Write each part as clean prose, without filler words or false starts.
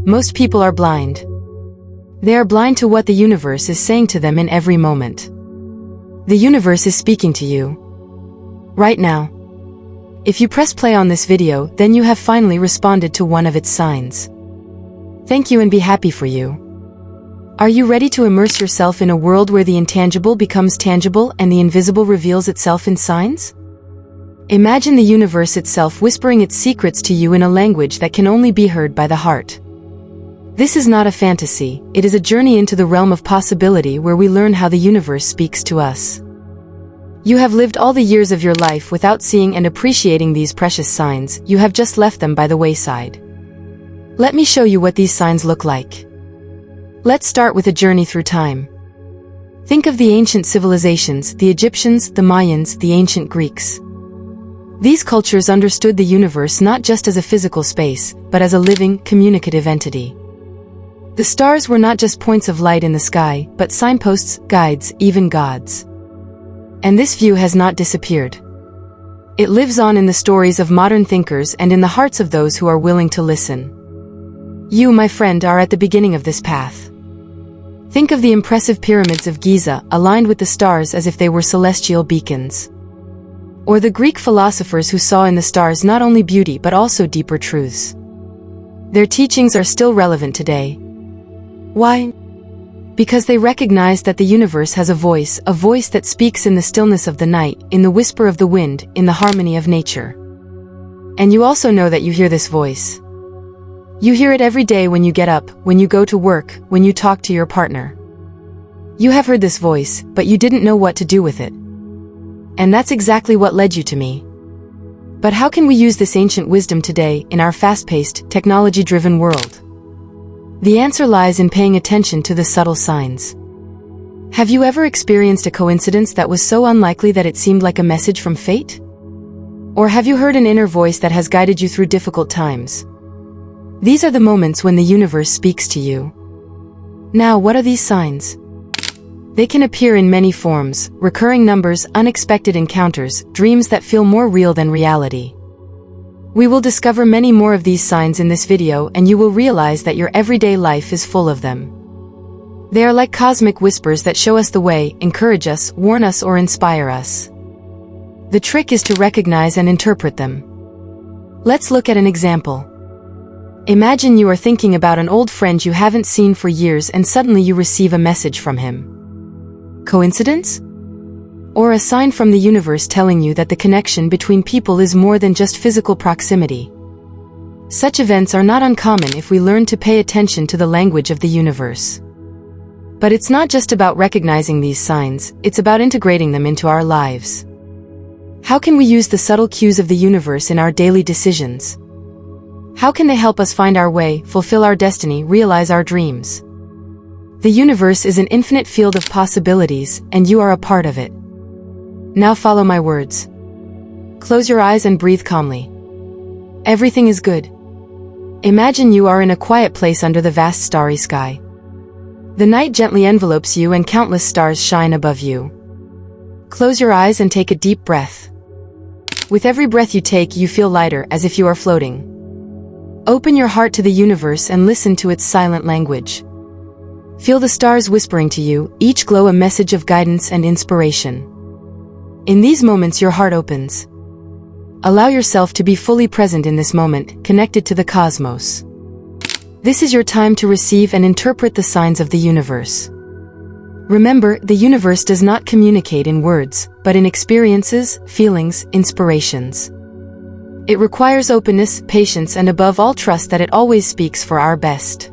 Most people are blind. They are blind to what the universe is saying to them in every moment. The universe is speaking to you right now. If you press play on this video, then you have finally responded to one of its signs. Thank you and be happy for you. Are you ready to immerse yourself in a world where the intangible becomes tangible and the invisible reveals itself in signs? Imagine the universe itself whispering its secrets to you in a language that can only be heard by the heart. This is not a fantasy, it is a journey into the realm of possibility where we learn how the universe speaks to us. You have lived all the years of your life without seeing and appreciating these precious signs, you have just left them by the wayside. Let me show you what these signs look like. Let's start with a journey through time. Think of the ancient civilizations, the Egyptians, the Mayans, the ancient Greeks. These cultures understood the universe not just as a physical space, but as a living, communicative entity. The stars were not just points of light in the sky, but signposts, guides, even gods. And this view has not disappeared. It lives on in the stories of modern thinkers and in the hearts of those who are willing to listen. You, my friend, are at the beginning of this path. Think of the impressive pyramids of Giza, aligned with the stars as if they were celestial beacons. Or the Greek philosophers who saw in the stars not only beauty but also deeper truths. Their teachings are still relevant today. Why? Because they recognize that the universe has a voice that speaks in the stillness of the night, in the whisper of the wind, in the harmony of nature. And you also know that you hear this voice. You hear it every day when you get up, when you go to work, when you talk to your partner. You have heard this voice, but you didn't know what to do with it. And that's exactly what led you to me. But how can we use this ancient wisdom today, in our fast-paced, technology-driven world? The answer lies in paying attention to the subtle signs. Have you ever experienced a coincidence that was so unlikely that it seemed like a message from fate? Or have you heard an inner voice that has guided you through difficult times? These are the moments when the universe speaks to you. Now, what are these signs? They can appear in many forms: recurring numbers, unexpected encounters, dreams that feel more real than reality. We will discover many more of these signs in this video, and you will realize that your everyday life is full of them. They are like cosmic whispers that show us the way, encourage us, warn us, or inspire us. The trick is to recognize and interpret them. Let's look at an example. Imagine you are thinking about an old friend you haven't seen for years and suddenly you receive a message from him. Coincidence? Or a sign from the universe telling you that the connection between people is more than just physical proximity. Such events are not uncommon if we learn to pay attention to the language of the universe. But it's not just about recognizing these signs, it's about integrating them into our lives. How can we use the subtle cues of the universe in our daily decisions? How can they help us find our way, fulfill our destiny, realize our dreams? The universe is an infinite field of possibilities, and you are a part of it. Now follow my words. Close your eyes and breathe calmly. Everything is good. Imagine you are in a quiet place under the vast starry sky. The night gently envelopes you and countless stars shine above you. Close your eyes and take a deep breath. With every breath you take, you feel lighter, as if you are floating. Open your heart to the universe and listen to its silent language. Feel the stars whispering to you, each glow a message of guidance and inspiration. In these moments your heart opens. Allow yourself to be fully present in this moment, connected to the cosmos. This is your time to receive and interpret the signs of the universe. Remember, the universe does not communicate in words, but in experiences, feelings, inspirations. It requires openness, patience, and above all trust that it always speaks for our best.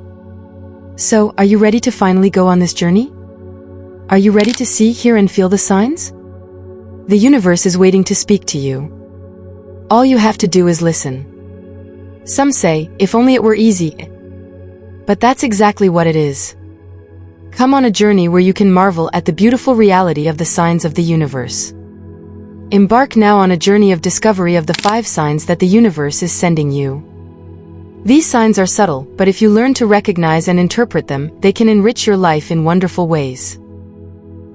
So, are you ready to finally go on this journey? Are you ready to see, hear, and feel the signs? The universe is waiting to speak to you. All you have to do is listen. Some say, if only it were easy. But that's exactly what it is. Come on a journey where you can marvel at the beautiful reality of the signs of the universe. Embark now on a journey of discovery of the 5 signs that the universe is sending you. These signs are subtle, but if you learn to recognize and interpret them, they can enrich your life in wonderful ways.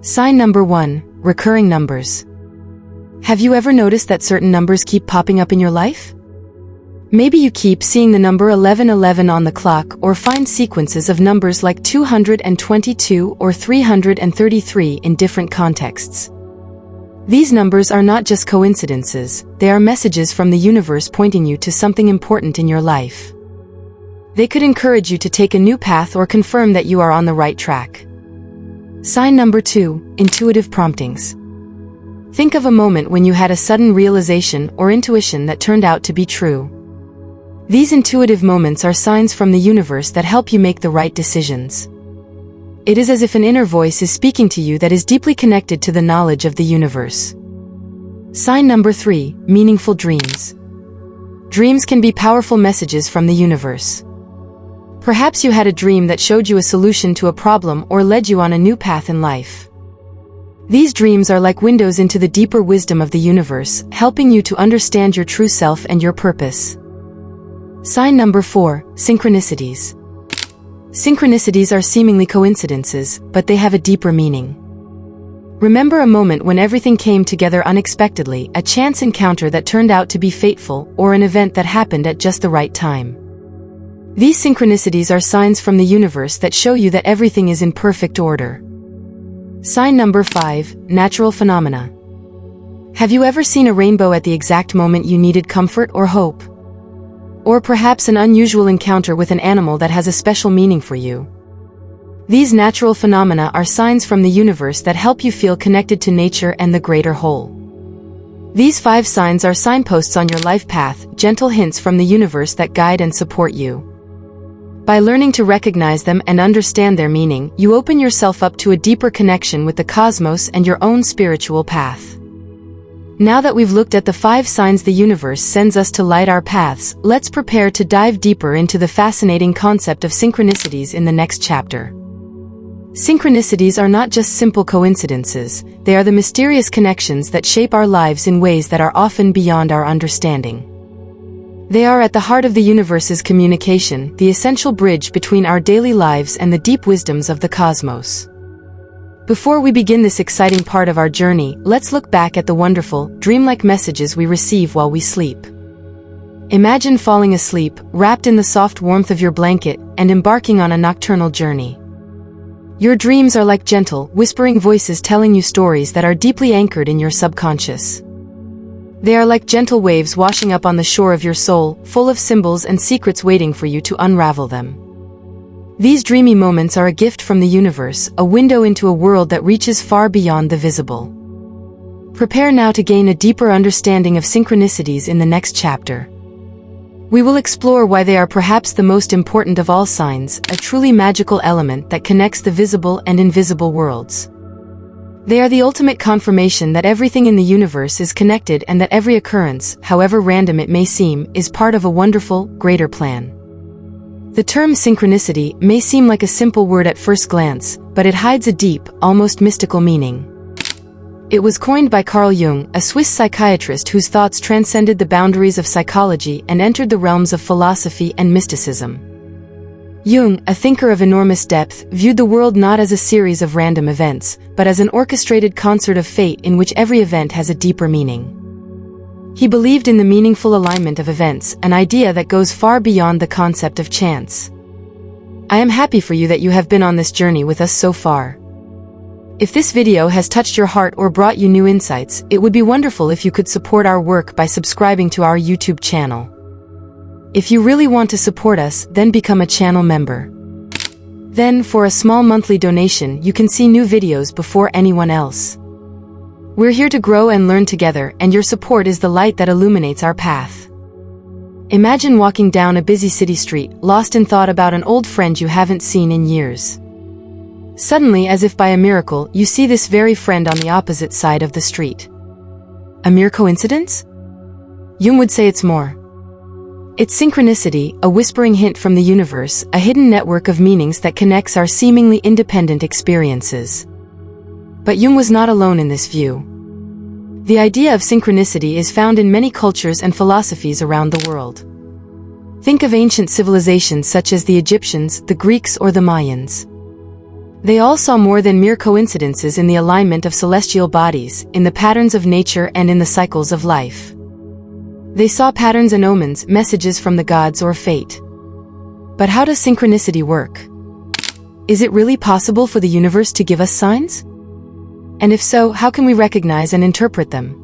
Sign number 1, recurring numbers. Have you ever noticed that certain numbers keep popping up in your life? Maybe you keep seeing the number 1111 on the clock or find sequences of numbers like 222 or 333 in different contexts. These numbers are not just coincidences, they are messages from the universe pointing you to something important in your life. They could encourage you to take a new path or confirm that you are on the right track. Sign number 2, intuitive promptings. Think of a moment when you had a sudden realization or intuition that turned out to be true. These intuitive moments are signs from the universe that help you make the right decisions. It is as if an inner voice is speaking to you that is deeply connected to the knowledge of the universe. Sign number 3, meaningful dreams. Dreams can be powerful messages from the universe. Perhaps you had a dream that showed you a solution to a problem or led you on a new path in life. These dreams are like windows into the deeper wisdom of the universe, helping you to understand your true self and your purpose. Sign number 4, synchronicities. Synchronicities are seemingly coincidences, but they have a deeper meaning. Remember a moment when everything came together unexpectedly, a chance encounter that turned out to be fateful, or an event that happened at just the right time. These synchronicities are signs from the universe that show you that everything is in perfect order. Sign number 5, natural phenomena. Have you ever seen a rainbow at the exact moment you needed comfort or hope? Or perhaps an unusual encounter with an animal that has a special meaning for you. These natural phenomena are signs from the universe that help you feel connected to nature and the greater whole. These 5 signs are signposts on your life path, gentle hints from the universe that guide and support you. By learning to recognize them and understand their meaning, you open yourself up to a deeper connection with the cosmos and your own spiritual path. Now that we've looked at the 5 signs the universe sends us to light our paths, let's prepare to dive deeper into the fascinating concept of synchronicities in the next chapter. Synchronicities are not just simple coincidences, they are the mysterious connections that shape our lives in ways that are often beyond our understanding. They are at the heart of the universe's communication, the essential bridge between our daily lives and the deep wisdoms of the cosmos. Before we begin this exciting part of our journey, let's look back at the wonderful, dreamlike messages we receive while we sleep. Imagine falling asleep, wrapped in the soft warmth of your blanket, and embarking on a nocturnal journey. Your dreams are like gentle, whispering voices telling you stories that are deeply anchored in your subconscious. They are like gentle waves washing up on the shore of your soul, full of symbols and secrets waiting for you to unravel them. These dreamy moments are a gift from the universe, a window into a world that reaches far beyond the visible. Prepare now to gain a deeper understanding of synchronicities in the next chapter. We will explore why they are perhaps the most important of all signs, a truly magical element that connects the visible and invisible worlds. They are the ultimate confirmation that everything in the universe is connected and that every occurrence, however random it may seem, is part of a wonderful, greater plan. The term synchronicity may seem like a simple word at first glance, but it hides a deep, almost mystical meaning. It was coined by Carl Jung, a Swiss psychiatrist whose thoughts transcended the boundaries of psychology and entered the realms of philosophy and mysticism. Jung, a thinker of enormous depth, viewed the world not as a series of random events, but as an orchestrated concert of fate in which every event has a deeper meaning. He believed in the meaningful alignment of events, an idea that goes far beyond the concept of chance. I am happy for you that you have been on this journey with us so far. If this video has touched your heart or brought you new insights, it would be wonderful if you could support our work by subscribing to our YouTube channel. If you really want to support us, then become a channel member. Then, for a small monthly donation, you can see new videos before anyone else. We're here to grow and learn together, and your support is the light that illuminates our path. Imagine walking down a busy city street, lost in thought about an old friend you haven't seen in years. Suddenly, as if by a miracle, you see this very friend on the opposite side of the street. A mere coincidence? Jung would say it's more. It's synchronicity, a whispering hint from the universe, a hidden network of meanings that connects our seemingly independent experiences. But Jung was not alone in this view. The idea of synchronicity is found in many cultures and philosophies around the world. Think of ancient civilizations such as the Egyptians, the Greeks, or the Mayans. They all saw more than mere coincidences in the alignment of celestial bodies, in the patterns of nature and in the cycles of life. They saw patterns and omens, messages from the gods or fate. But how does synchronicity work? Is it really possible for the universe to give us signs? And if so, how can we recognize and interpret them?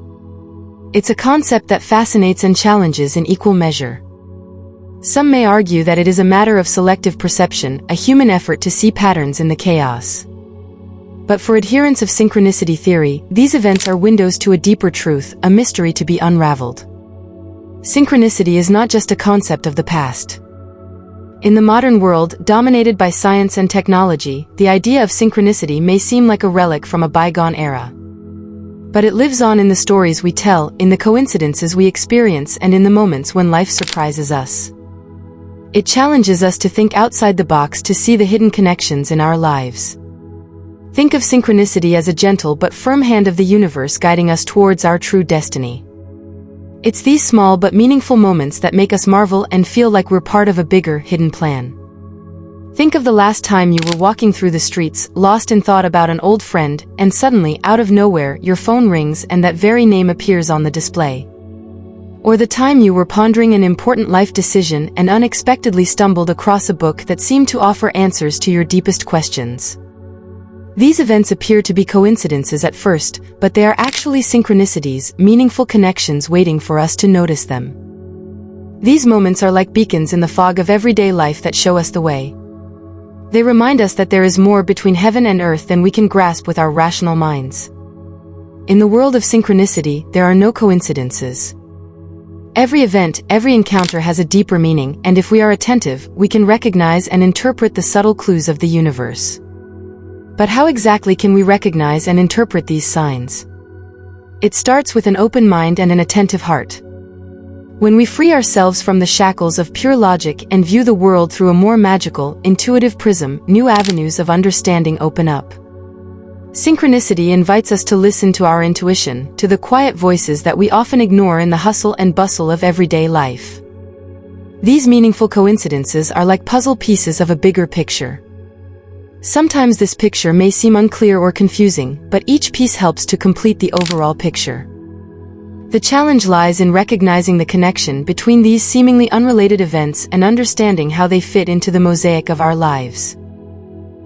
It's a concept that fascinates and challenges in equal measure. Some may argue that it is a matter of selective perception, a human effort to see patterns in the chaos. But for adherents of synchronicity theory, these events are windows to a deeper truth, a mystery to be unraveled. Synchronicity is not just a concept of the past. In the modern world, dominated by science and technology, the idea of synchronicity may seem like a relic from a bygone era. But it lives on in the stories we tell, in the coincidences we experience, and in the moments when life surprises us. It challenges us to think outside the box to see the hidden connections in our lives. Think of synchronicity as a gentle but firm hand of the universe guiding us towards our true destiny. It's these small but meaningful moments that make us marvel and feel like we're part of a bigger, hidden plan. Think of the last time you were walking through the streets, lost in thought about an old friend, and suddenly, out of nowhere, your phone rings and that very name appears on the display. Or the time you were pondering an important life decision and unexpectedly stumbled across a book that seemed to offer answers to your deepest questions. These events appear to be coincidences at first, but they are actually synchronicities, meaningful connections waiting for us to notice them. These moments are like beacons in the fog of everyday life that show us the way. They remind us that there is more between heaven and earth than we can grasp with our rational minds. In the world of synchronicity, there are no coincidences. Every event, every encounter has a deeper meaning, and if we are attentive, we can recognize and interpret the subtle clues of the universe. But how exactly can we recognize and interpret these signs? It starts with an open mind and an attentive heart. When we free ourselves from the shackles of pure logic and view the world through a more magical, intuitive prism, new avenues of understanding open up. Synchronicity invites us to listen to our intuition, to the quiet voices that we often ignore in the hustle and bustle of everyday life. These meaningful coincidences are like puzzle pieces of a bigger picture. Sometimes this picture may seem unclear or confusing, but each piece helps to complete the overall picture. The challenge lies in recognizing the connection between these seemingly unrelated events and understanding how they fit into the mosaic of our lives.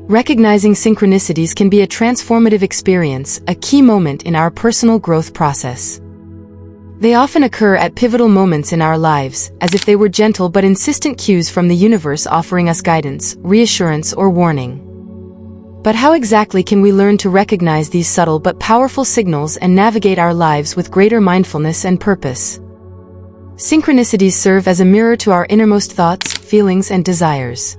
Recognizing synchronicities can be a transformative experience, a key moment in our personal growth process. They often occur at pivotal moments in our lives, as if they were gentle but insistent cues from the universe offering us guidance, reassurance, or warning. But how exactly can we learn to recognize these subtle but powerful signals and navigate our lives with greater mindfulness and purpose? Synchronicities serve as a mirror to our innermost thoughts, feelings, and desires.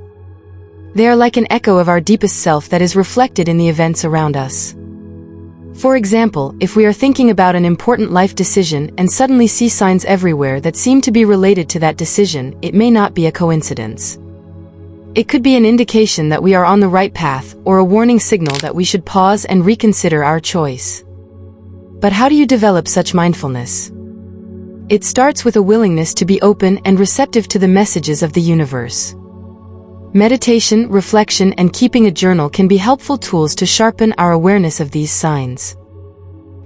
They are like an echo of our deepest self that is reflected in the events around us. For example, if we are thinking about an important life decision and suddenly see signs everywhere that seem to be related to that decision, it may not be a coincidence. It could be an indication that we are on the right path, or a warning signal that we should pause and reconsider our choice. But how do you develop such mindfulness? It starts with a willingness to be open and receptive to the messages of the universe. Meditation, reflection, and keeping a journal can be helpful tools to sharpen our awareness of these signs.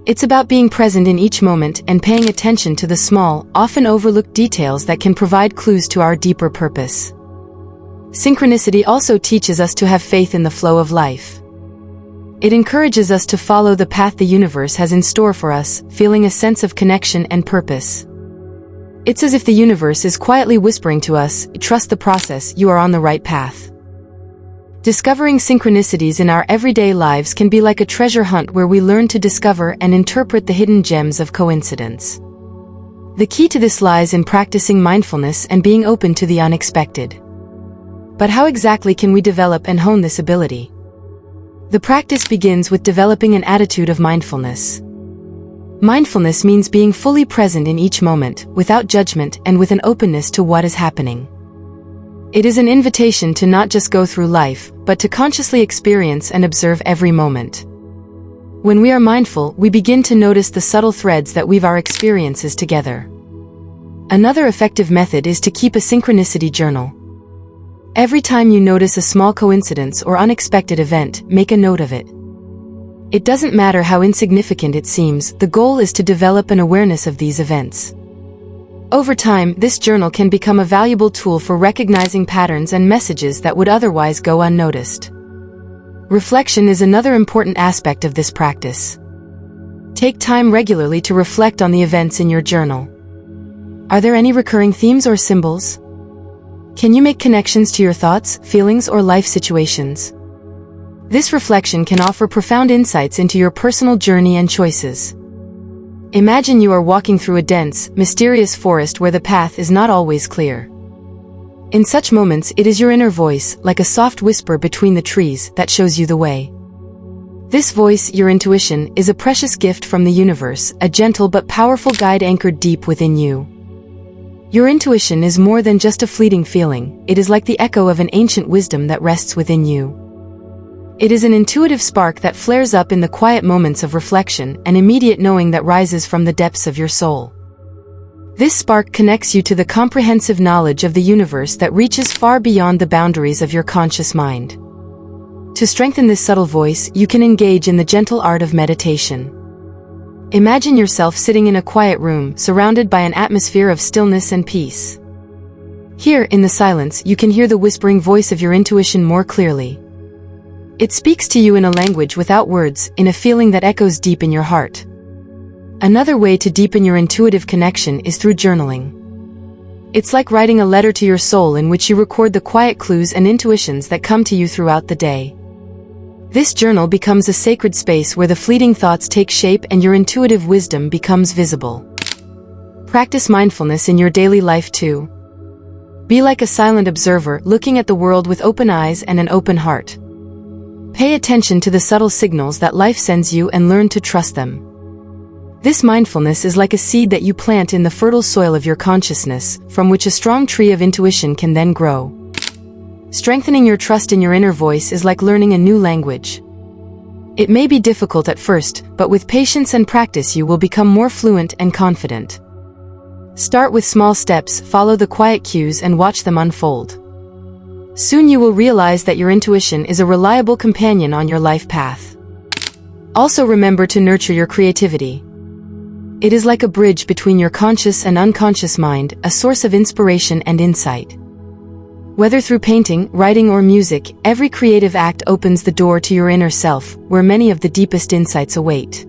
It's about being present in each moment and paying attention to the small, often overlooked details that can provide clues to our deeper purpose. Synchronicity also teaches us to have faith in the flow of life. It encourages us to follow the path the universe has in store for us, feeling a sense of connection and purpose. It's as if the universe is quietly whispering to us, "Trust the process, you are on the right path." Discovering synchronicities in our everyday lives can be like a treasure hunt where we learn to discover and interpret the hidden gems of coincidence. The key to this lies in practicing mindfulness and being open to the unexpected. But how exactly can we develop and hone this ability? The practice begins with developing an attitude of mindfulness. Mindfulness means being fully present in each moment, without judgment and with an openness to what is happening. It is an invitation to not just go through life, but to consciously experience and observe every moment. When we are mindful, we begin to notice the subtle threads that weave our experiences together. Another effective method is to keep a synchronicity journal. Every time you notice a small coincidence or unexpected event, make a note of it. It doesn't matter how insignificant it seems, the goal is to develop an awareness of these events. Over time, this journal can become a valuable tool for recognizing patterns and messages that would otherwise go unnoticed. Reflection is another important aspect of this practice. Take time regularly to reflect on the events in your journal. Are there any recurring themes or symbols? Can you make connections to your thoughts, feelings, or life situations? This reflection can offer profound insights into your personal journey and choices. Imagine you are walking through a dense, mysterious forest where the path is not always clear. In such moments, it is your inner voice, like a soft whisper between the trees, that shows you the way. This voice, your intuition, is a precious gift from the universe, a gentle but powerful guide anchored deep within you. Your intuition is more than just a fleeting feeling, it is like the echo of an ancient wisdom that rests within you. It is an intuitive spark that flares up in the quiet moments of reflection, an immediate knowing that rises from the depths of your soul. This spark connects you to the comprehensive knowledge of the universe that reaches far beyond the boundaries of your conscious mind. To strengthen this subtle voice, you can engage in the gentle art of meditation. Imagine yourself sitting in a quiet room, surrounded by an atmosphere of stillness and peace. Here, in the silence, you can hear the whispering voice of your intuition more clearly. It speaks to you in a language without words, in a feeling that echoes deep in your heart. Another way to deepen your intuitive connection is through journaling. It's like writing a letter to your soul in which you record the quiet clues and intuitions that come to you throughout the day. This journal becomes a sacred space where the fleeting thoughts take shape and your intuitive wisdom becomes visible. Practice mindfulness in your daily life too. Be like a silent observer, looking at the world with open eyes and an open heart. Pay attention to the subtle signals that life sends you and learn to trust them. This mindfulness is like a seed that you plant in the fertile soil of your consciousness, from which a strong tree of intuition can then grow. Strengthening your trust in your inner voice is like learning a new language. It may be difficult at first, but with patience and practice you will become more fluent and confident. Start with small steps, follow the quiet cues and watch them unfold. Soon you will realize that your intuition is a reliable companion on your life path. Also remember to nurture your creativity. It is like a bridge between your conscious and unconscious mind, a source of inspiration and insight. Whether through painting, writing, or music, every creative act opens the door to your inner self, where many of the deepest insights await.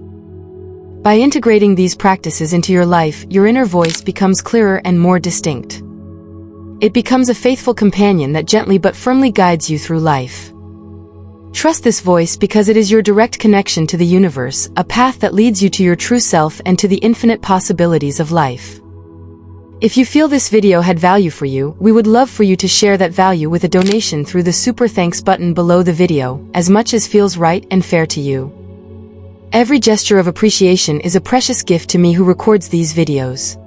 By integrating these practices into your life, your inner voice becomes clearer and more distinct. It becomes a faithful companion that gently but firmly guides you through life. Trust this voice because it is your direct connection to the universe, a path that leads you to your true self and to the infinite possibilities of life. If you feel this video had value for you, we would love for you to share that value with a donation through the super thanks button below the video, as much as feels right and fair to you. Every gesture of appreciation is a precious gift to me who records these videos.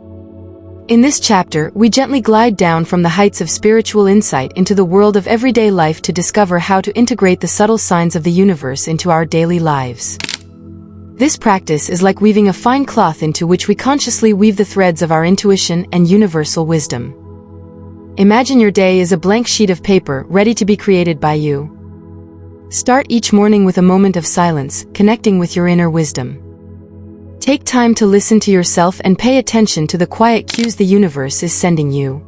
In this chapter, we gently glide down from the heights of spiritual insight into the world of everyday life to discover how to integrate the subtle signs of the universe into our daily lives. This practice is like weaving a fine cloth into which we consciously weave the threads of our intuition and universal wisdom. Imagine your day is a blank sheet of paper ready to be created by you. Start each morning with a moment of silence, connecting with your inner wisdom. Take time to listen to yourself and pay attention to the quiet cues the universe is sending you.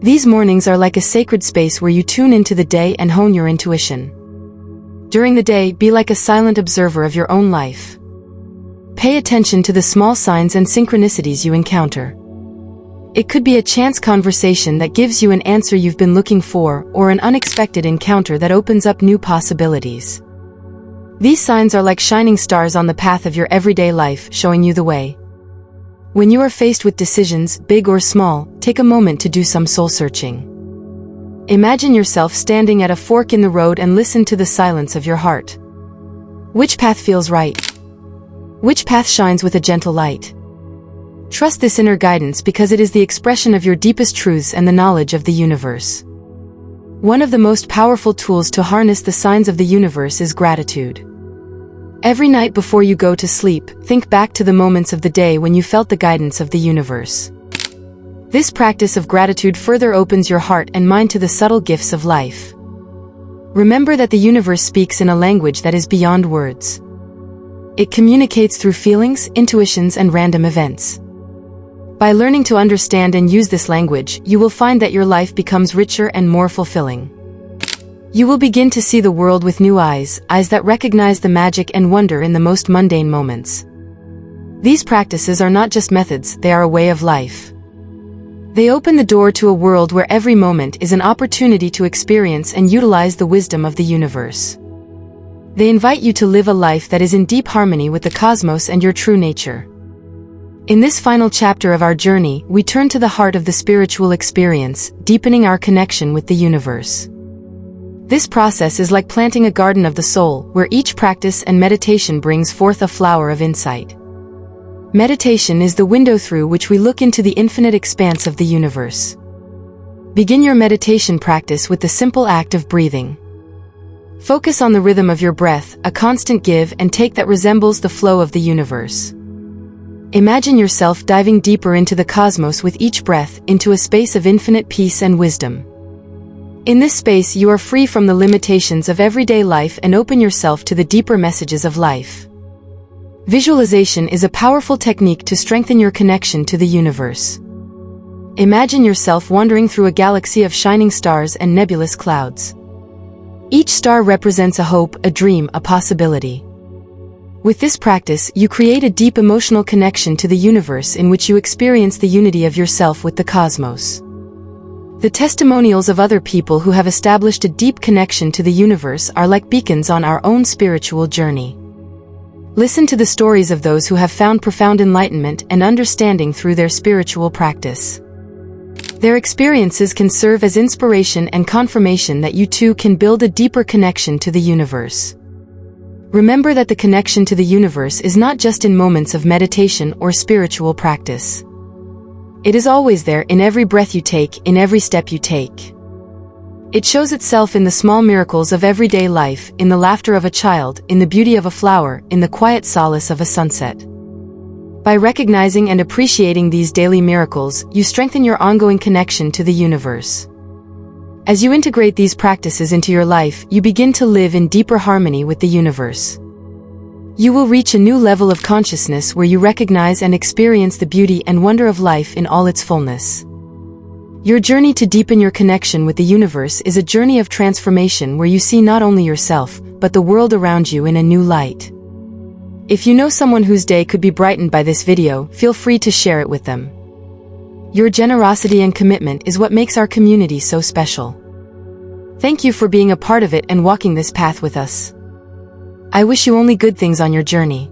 These mornings are like a sacred space where you tune into the day and hone your intuition. During the day, be like a silent observer of your own life. Pay attention to the small signs and synchronicities you encounter. It could be a chance conversation that gives you an answer you've been looking for, or an unexpected encounter that opens up new possibilities. These signs are like shining stars on the path of your everyday life, showing you the way. When you are faced with decisions, big or small, take a moment to do some soul-searching. Imagine yourself standing at a fork in the road and listen to the silence of your heart. Which path feels right? Which path shines with a gentle light? Trust this inner guidance because it is the expression of your deepest truths and the knowledge of the universe. One of the most powerful tools to harness the signs of the universe is gratitude. Every night before you go to sleep, think back to the moments of the day when you felt the guidance of the universe. This practice of gratitude further opens your heart and mind to the subtle gifts of life. Remember that the universe speaks in a language that is beyond words. It communicates through feelings, intuitions, and random events. By learning to understand and use this language, you will find that your life becomes richer and more fulfilling. You will begin to see the world with new eyes that recognize the magic and wonder in the most mundane moments. These practices are not just methods, they are a way of life. They open the door to a world where every moment is an opportunity to experience and utilize the wisdom of the universe. They invite you to live a life that is in deep harmony with the cosmos and your true nature. In this final chapter of our journey, we turn to the heart of the spiritual experience, deepening our connection with the universe. This process is like planting a garden of the soul, where each practice and meditation brings forth a flower of insight. Meditation is the window through which we look into the infinite expanse of the universe. Begin your meditation practice with the simple act of breathing. Focus on the rhythm of your breath, a constant give and take that resembles the flow of the universe. Imagine yourself diving deeper into the cosmos with each breath, into a space of infinite peace and wisdom. In this space, you are free from the limitations of everyday life and open yourself to the deeper messages of life. Visualization is a powerful technique to strengthen your connection to the universe. Imagine yourself wandering through a galaxy of shining stars and nebulous clouds. Each star represents a hope, a dream, a possibility. With this practice, you create a deep emotional connection to the universe in which you experience the unity of yourself with the cosmos. The testimonials of other people who have established a deep connection to the universe are like beacons on our own spiritual journey. Listen to the stories of those who have found profound enlightenment and understanding through their spiritual practice. Their experiences can serve as inspiration and confirmation that you too can build a deeper connection to the universe. Remember that the connection to the universe is not just in moments of meditation or spiritual practice. It is always there, in every breath you take, in every step you take. It shows itself in the small miracles of everyday life, in the laughter of a child, in the beauty of a flower, in the quiet solace of a sunset. By recognizing and appreciating these daily miracles, you strengthen your ongoing connection to the universe. As you integrate these practices into your life, you begin to live in deeper harmony with the universe. You will reach a new level of consciousness where you recognize and experience the beauty and wonder of life in all its fullness. Your journey to deepen your connection with the universe is a journey of transformation where you see not only yourself, but the world around you in a new light. If you know someone whose day could be brightened by this video, feel free to share it with them. Your generosity and commitment is what makes our community so special. Thank you for being a part of it and walking this path with us. I wish you only good things on your journey.